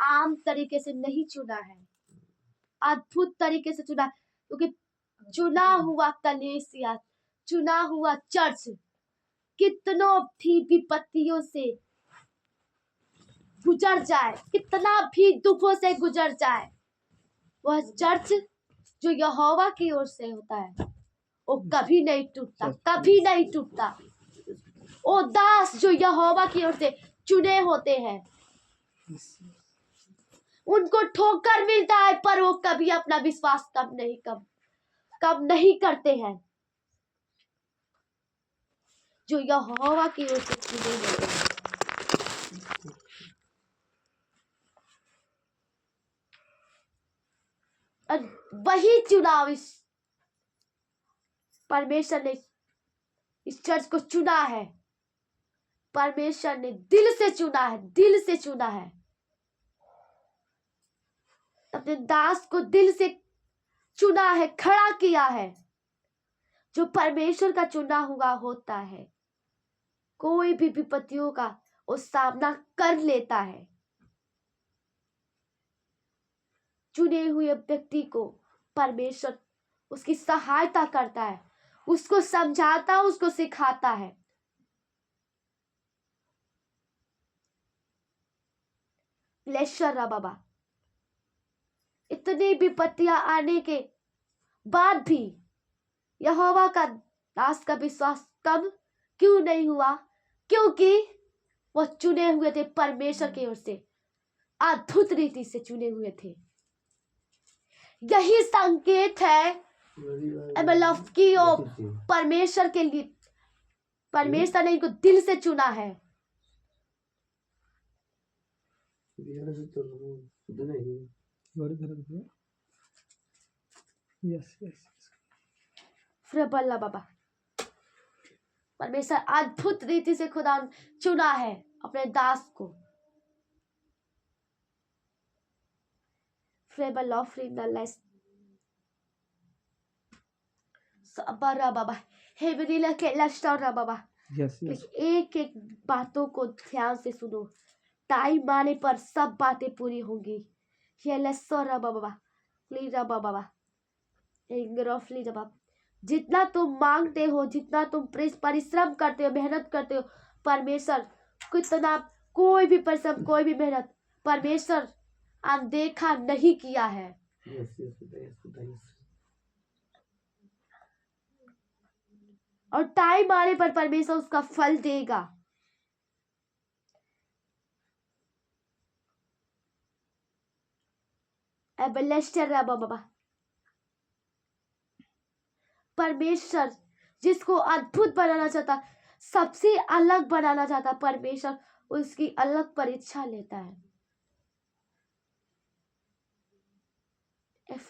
आम तरीके से नहीं चुना है, अद्भुत तरीके से चुना, क्योंकि चुना हुआ कलीसिया, चुना हुआ चर्च कितनों भी विपत्तियों से गुजर जाए, कितना भी दुखों से गुजर जाए, वह चर्च जो यहोवा की ओर से होता है वो कभी नहीं टूटता, कभी नहीं टूटता। वो दास जो यहोवा की ओर से चुने होते हैं उनको ठोकर मिलता है, पर वो कभी अपना विश्वास कम नहीं करते हैं। जो यहोवा की ओर से चुने होते हैं, और वही चुनाव इस परमेश्वर ने इस चर्च को चुना है। परमेश्वर ने दिल से चुना है, दिल से चुना है, अपने दास को दिल से चुना है, खड़ा किया है। जो परमेश्वर का चुना हुआ होता है कोई भी विपत्तियों का वो सामना कर लेता है। चुने हुए व्यक्ति को परमेश्वर उसकी सहायता करता है, उसको समझाता, उसको सिखाता है। बाबा, इतनी विपत्तियां आने के बाद भी यहोवा का दास का विश्वास कम क्यों नहीं हुआ? क्योंकि वो चुने हुए थे, परमेश्वर की ओर से अद्भुत रीति से चुने हुए थे। यही संकेत है कि वो परमेश्वर के लिए, परमेश्वर ने इनको दिल से चुना है। बाबा, परमेश्वर अद्भुत रीति से खुदा चुना है अपने दास को। बाबा, बाबा, एक एक बातों को ध्यान से सुनो, टाइम आने पर सब बातें पूरी होंगी। बाबा, जितना तुम मांगते हो, जितना तुम परिश्रम करते हो, मेहनत करते हो, परमेश्वर कितना, कोई भी परिश्रम, कोई भी मेहनत परमेश्वर अनदेखा नहीं किया है। और टाइम आने पर परमेश्वर उसका फल देगा। बाबा, परमेश्वर जिसको अद्भुत बनाना चाहता, सबसे अलग बनाना चाहता, परमेश्वर उसकी अलग परीक्षा लेता है।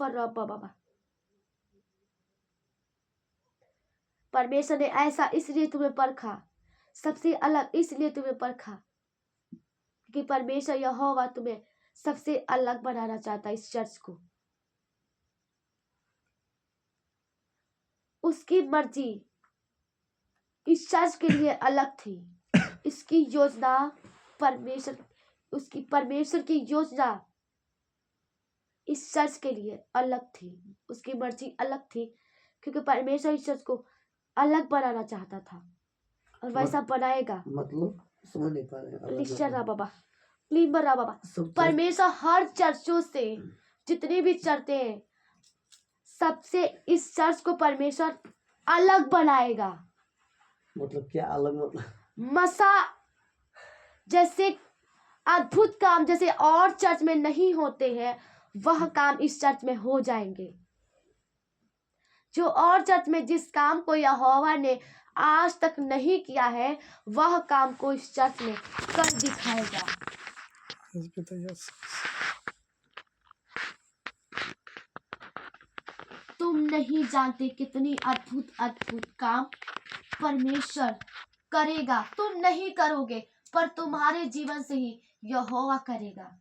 बाबा, परमेश्वर ने ऐसा इसलिए तुम्हें परखा, सबसे अलग इसलिए तुम्हें परखा कि परमेश्वर यहोवा तुम्हें सबसे अलग बनाना चाहता। इस चर्च को उसकी मर्जी इस चर्च के लिए अलग थी। इसकी योजना परमेश्वर की योजना इस चर्च के लिए अलग थी, उसकी मर्जी अलग थी, क्योंकि परमेश्वर इस चर्च को अलग बनाना चाहता था और वैसा बनाएगा। मतलब समझ नहीं पा रहे बाबा, परमेश्वर हर चर्चों से, जितनी भी चर्चें हैं, सबसे इस चर्च को परमेश्वर अलग बनाएगा। मतलब क्या अलग? मतलब मसा जैसे अद्भुत काम जैसे और चर्च में नहीं होते हैं, वह काम इस चर्च में हो जाएंगे। जो और चर्च में जिस काम को यहोवा ने आज तक नहीं किया है, वह काम को इस चर्च में कर दिखाएगा। तुम नहीं जानते कितनी अद्भुत अद्भुत काम परमेश्वर करेगा। तुम नहीं करोगे, पर तुम्हारे जीवन से ही यहोवा करेगा।